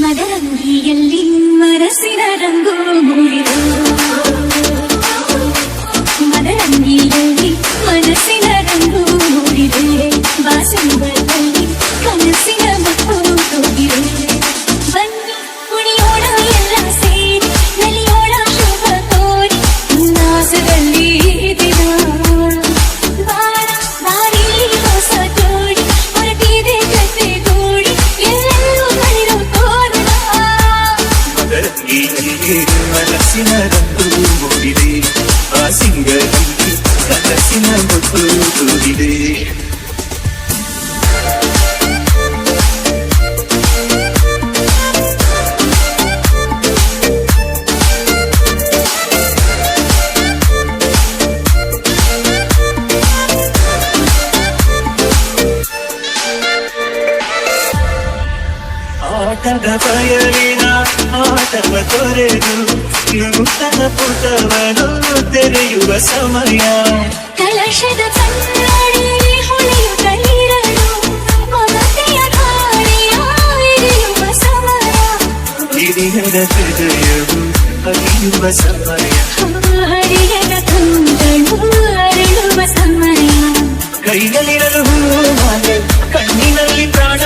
ಮದರಂಗಿಯಲ್ಲಿ ಮನಸ್ಸಿನ ರಂಗು ಮೂಡಿರು ಮದರಂಗಿಯಲ್ಲಿ ಮನಸ್ಸಿನ ರಂಗು ಮೂಡಿರೆ ಬಾಸಂಬರಲ್ಲಿ ಕನಸಿನ ಮಕ್ಕಳು ಹೋಗಿರೆ ಬನ್ನಿ ಕುಣಿಯೋಣ ಎಲ್ಲ ಸೇರಿ ನಲಿಯೋಣ ಶುಭ ಕೋರಿ ಉಲ್ಲಾಸದಲ್ಲಿ ದಿನ ಬಾರ ದಾರಿ ಹೊಸ ಜೋಡಿ ಹೊರಟಿದೆ ಜೊತೆ ಗೂಡಿ ಎಲ್ಲೆಲ್ಲೂ ಕಳೆದು ತೋರಣ ಮದರಂಗಿಯಲ್ಲಿ ಮನಸ್ಸಿನ ರಂಗು ಮೂಡಿದೆ ಬಾಸಿಂಗರಲ್ಲಿ ಕನಸಿನ ಮಕ್ಕಳು ತೋರಿದೆ ಆಟದ ಬಯಲಿನ ಆಟವ ತೊರೆದು ನೂತನ ಪುಟವನ್ನು ತೆರೆಯುವ ಸಮಯ ಕಲಶದ ಕನ್ನಡಿ ಹೊಳೆಯುತ್ತಲಿರಲು ಮಮತೆಯ ಧಾರೆಯ ಇರಿಯುವ ಸಮಯ ಹಿರಿಯರ ಹೃದಯವು ಹರಿಯುವ ಸಮಯ ಹರಿಯದ ಕಂಗಳು ಅರಳುವ ಸಮಯ ಕೈನಲ್ಲಿರಲು ಹೂಮಾಲೆ ಕಣ್ಣಿನಲ್ಲಿ ಪ್ರಾಣ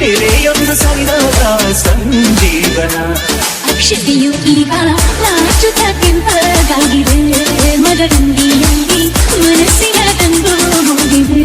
ತೆರೆಯೊಂದು ಸಣ್ಣದ ಸಂಜೀವನ ಅಕ್ಷತೆಯು ಈಗ ನಾಚುತ್ತ ಕೆಂಪಗಾಗಿದೆ ಮದರಂಗಿಯಲ್ಲಿ ಮನಸ್ಸಿನ ತಂದು ಹೋಗಿದೆ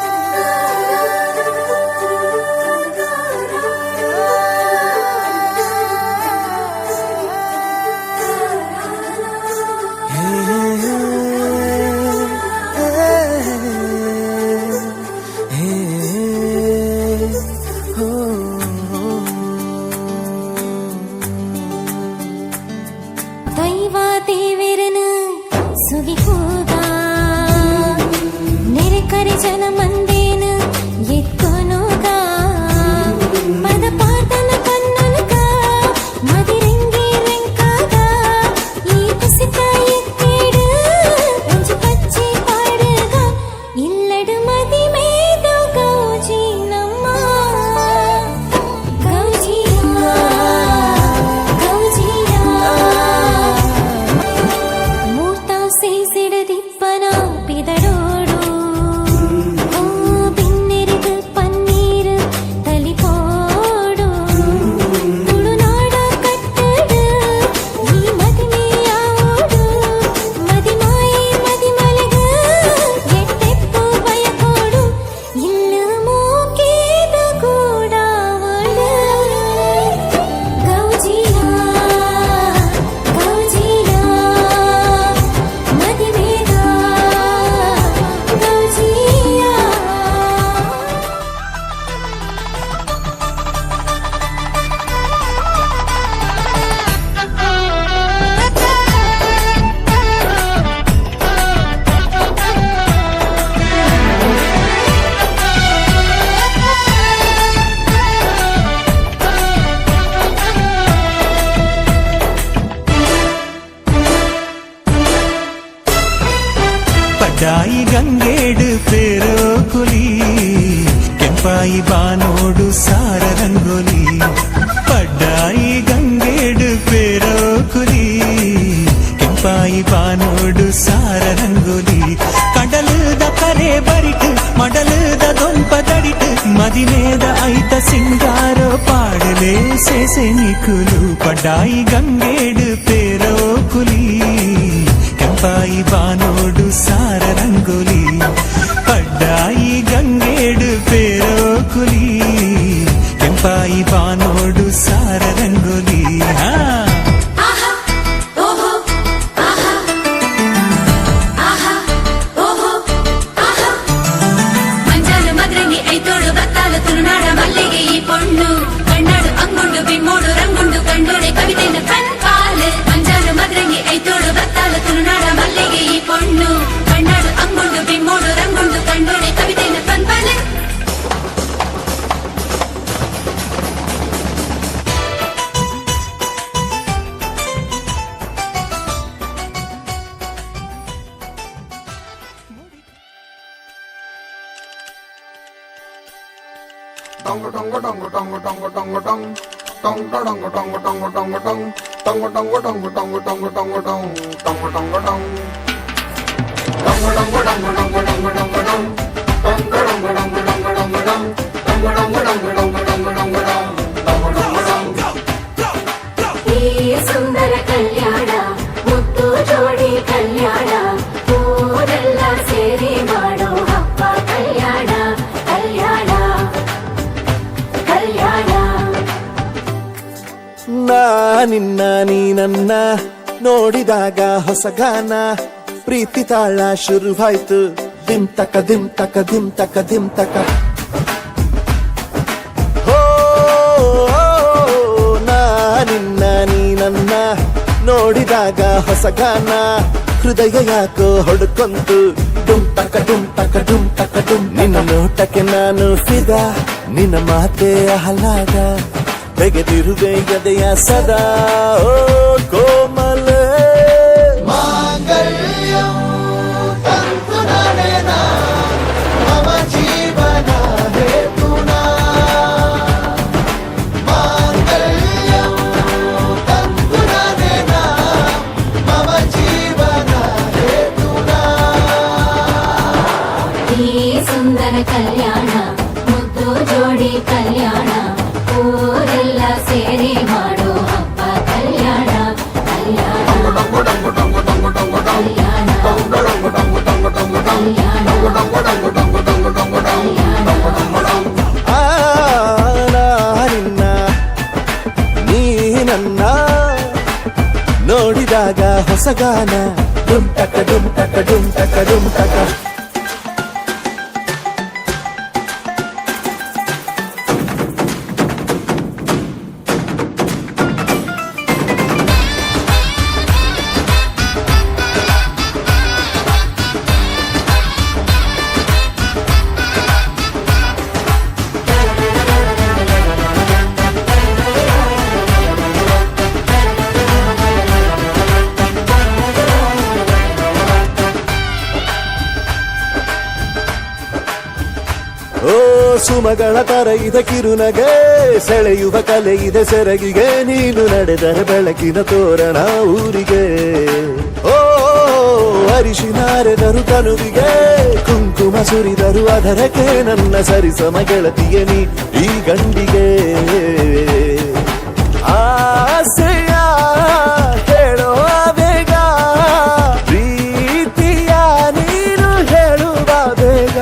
ಕಿವಿ ಕೂಗ ನೆರೆ ಕರೆ ಜನ ಮಂದೇನ ಎತ್ತೋನೋಗ ಪದ ಪಾದನ ಕನ್ನೊಲಗ ಮದಿರಂಗಿ ರೆಂಕಾಗ ಈ ಕುಸಿತ ಎತ್ತೇಡು ಅಂಜು ಪಚ್ಚಿ ಪಾಡುಗ ಇಲ್ಲಡು ಮದಿ ಮೇದು ಗೌಜಿ ನಮ್ಮ ಗೌಜಿಯ ಗೌಜಿಯ ಮೂರ್ತಾವ್ ಸೇಸಿಡದಿಪ್ಪನ ಪಿದಡೋಡು ಬಿನ್ನೆರಿದು ಪನ್ನೀರು ತಲಿಪೋಡು ತುಳುನಾಡ ಕಟ್ಟಡು ಈ ಮದಿಮೆಯಾವೋಡು ಮದಿಮಾಯಿ ಮದಿಮಲಗ ಎಟ್ಟೆಪ್ಪು ಬಯಕೋಡು ಇಲ್ಲ ಮೂಕೇದ ಕೂಡಾವಡು ಗೌಜಿಯ ಗೌಜಿಯ ಮದಿಮೇದ ಗೌಜಿಯ ಪಡ್ಡಾಯಿ ಗಂಗೇಡು ಪೇರೋ ಕುಲಿ ಕೆಂಪಾಯಿ ಬಾನೋಡು ಸಾರ ರಂಗೋಲಿ ಪಡ್ಡಾಯಿ ಗಂಗೇಡು ಪೇರೋ ಕುಲಿ ಕೆಂಪಾಯಿ ಬಾನೋಡು ಸಾರ ರಂಗೋಲಿ ಕಡಲದ ಕರೆ ಬರಿಟ್ ಮಡಲದ ದೊಂಪ ದಡಿಟ್ ಮದಿನೇದ ಐತ ಸಿಂಗಾರೋ ಪಾಡಲೇ ಸೇಸೆ ನಿಕುಲು ಪಡ್ಡಾಯಿ ಗಂಗೇಡು ಪೇರೋ ಕುಲಿ ಕೆಂಪಾಯಿ ಬಾನೋಡು ಸಾರ ರಂಗೋಲಿ ಪಡ್ಡಾಯಿ ಗಂಗೇಡು ಪೇರೋ ಕುಲಿ ಕೆಂಪಾಯಿ ಬಾನೋಡು ಸಾರ ರಂಗೋಲಿ ಹಾ ಮಂಜಾಲು ಮದ್ರಂಗಿ ಐತೋಡು ಬತ್ತಾಲು ತುಳುನಾಡ ಮಲ್ಲಿಗೆ ಈ ಪೊಣ್ಣು ಕಣ್ಣಾಡು ಅಂಗುಂಡು ಬಿಮ್ಮೋಡು ರಂಗುಂಡು ಕಂಡೋಡೆ ಕವಿತೆನ ಕಣ್ಪಾಲು ಮಂಜಾಲು ಮದ್ರಂಗಿ ಐತೋಡು ಬತ್ತಾಲು ತುಳುನಾಡ ಮಲ್ಲಿಗೆ ಈ ಪೊಣ್ಣು ಕಣ್ಣಾಡು ಅಂಗುಂಡು ಬಿಮ್ಮೋಡು ರಂಗುಂಡು ಕಂಡೋಡೆ ಕವಿತೆನ ಕಣ್ಪಾಲು ಈ ಸುಂದರ ಕಲ್ಯಾಣ ಮುತ್ತು ಜೋಡಿ ಕಲ್ಯಾಣ ಊರೆಲ್ಲ ಸೇರಿ ಮಾಡೋ ಹಬ್ಬ ಕಲ್ಯಾಣ ಕಲ್ಯಾಣ ಕಲ್ಯಾಣ ನಿನ್ನ ನೀ ನನ್ನ ನೋಡಿದಾಗ ಹೊಸಗಾನ ಪ್ರೀತಿ ತಾಳ ಶುರುವಾಯ್ತು ದಿಮ್ ತಕ ದಿಮ್ ತಕ ದಿಮ್ ತಕ ದಿಮ್ ತಕ ಹೋ ನಿನ್ನ ನೀ ನನ್ನ ನೋಡಿದಾಗ ಹೊಸಗಾನ ಹೃದಯ ಯಾಕೋ ಹೊಡ್ಕೊಂತು ಡುಮ್ ತಕ ಡುಮ್ ತಕ ಡುಮ್ ತಕ ಡುಮ್ ನಿನ್ನ ನೋಟಕ್ಕೆ ನಾನು ಫಿದಾ ನಿನ್ನ ಮಾತೆ ಆಹ್ಲಾದ ತೆಗೆದಿರುವೆ ಎದೆಯ ಸದಾ ಓ ಕೋಮಲ ಮಾಂಗಲ್ಯಂ ತಂತು ನನೇನ ಮಮ ಜೀವನ ಹೇತುನಾ ಮಾಂಗಲ್ಯಂ ತಂತು ನನೇನ ಮಮ ಜೀವನ ಹೇತುನಾ ಈ ಸುಂದರ ಕಲ್ಯಾಣ ಮುದ್ದು ಜೋಡಿ ಕಲ್ಯಾಣ ಊರೆಲ್ಲ ಸೇರಿ ಮಾಡೋ ಹಬ್ಬ ಕಲ್ಯಾಣ ಕಲ್ಯಾಣ ನಿನ್ನ ನೀ ನನ್ನ ನೋಡಿದಾಗ ಹೊಸಗಾನ ಡುಮ್ ಟಕ ಡುಮ್ ಟಕ ಡುಮ್ ಟಕ ಡುಮ್ ಟಕ ಸುಮಗಳ ತರ ಇದೆ ಕಿರುನಗೆ ಸೆಳೆಯುವ ಕಲೆ ಇದೆ ಸೆರಗಿಗೆ ನೀನು ನಡೆದರೆ ಬೆಳಕಿನ ತೋರಣ ಊರಿಗೆ ಓ ಅರಿಶಿನಾರೆದರು ತನುವಿಗೆ ಕುಂಕುಮ ಸುರಿದರು ಅದರಕ್ಕೆ ನನ್ನ ಸರಿಸಮ ಗೆಳತಿಯ ನೀ ಈ ಗಂಡಿಗೆ ಆಸೆಯ ಹೇಳೋ ಬೇಗ ಪ್ರೀತಿಯ ನೀನು ಹೇಳುವ ಬೇಗ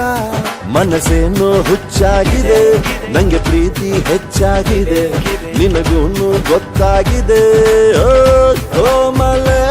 ಮನಸ್ಸೇನೋ ಹುಚ್ಚಾಗಿದೆ ನಂಗೆ ಪ್ರೀತಿ ಹೆಚ್ಚಾಗಿದೆ ನಿನಗೂನು ಗೊತ್ತಾಗಿದೆ ಓ ಕೋಮಲೆ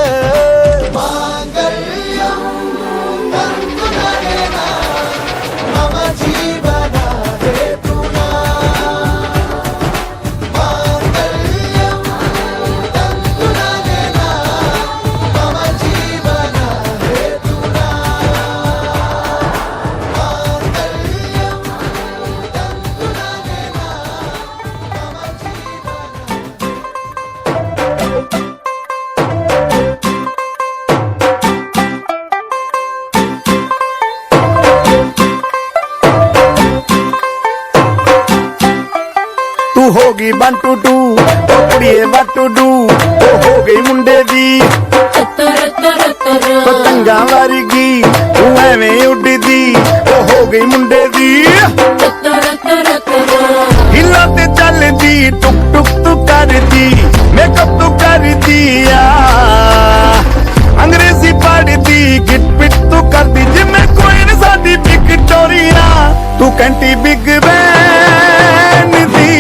हो गई वन टू टू कुड़िए वन टू डू हो गई मुंडे दी पतंगा वारीगी तू एवें उड़दी हो गई मुंडे दी हिला ते चलदी टुक टुक तू करदी मेकअप तू कर दिया अंग्रेजी पढ़दी गिट पिट तू करदी जिम्मे कोई न साडी विक्टोरिया तू कंटी बिग बैन दी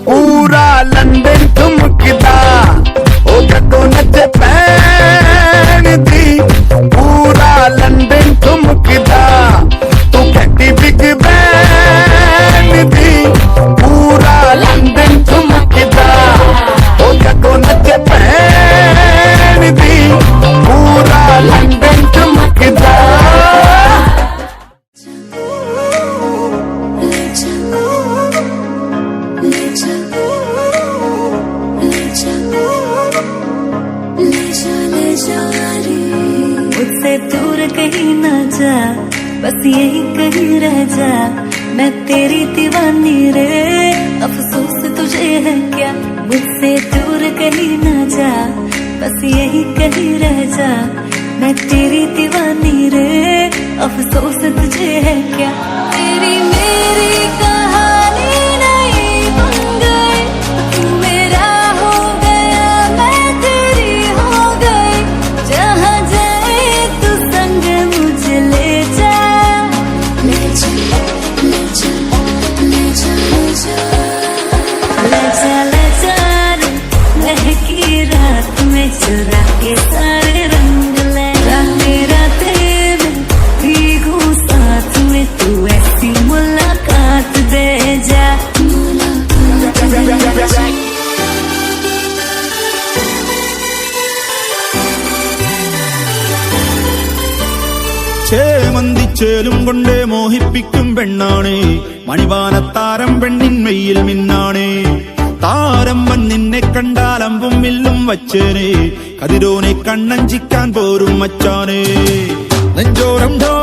पूरा लंदन ठुमकदा ओ जदों नचे पैन दी पूरा लंदन ठुमकदा तू कहती बिग बैन दी पूरा लंदन ठुमकदा ओ जदों नचे पैन दी पूरा लंदन ठुमकदा मुझसे दूर कहीं ना जा बस यही कहीं रह जा मैं तेरी दीवानी रे अफसोस तुझे है क्या मुझसे दूर कहीं ना जा बस यही कहीं रह जा मैं तेरी दीवानी रे अफसोस तुझे है क्या तेरी मेरी कहानी नहीं बन गई तू मेरा हो गया मैं तेरी हो गई जहाँ जाए तू संग मुझे ले जा ले जा ले जा ले जा ले जा ले जा रे महकी रात में चुरा के सारे रंग ले राते राते में भीगू साथ में तू ऐसी मुलाकात दे जा ചേലും കൊണ്ടേ മോഹിപ്പിക്കും പെണ്ണാണേ മണിവാനത്താരം പെണ്ണിൻ മെയ്യിൽ മിന്നാണേ താരം വൻ നിന്നെ കണ്ടാൽ അമ്പും വില്ലും വച്ചേനെ കതിരോനെ കണ്ണഞ്ചിക്കാൻ പോരും മച്ചാനേ നെഞ്ചോരം ധോ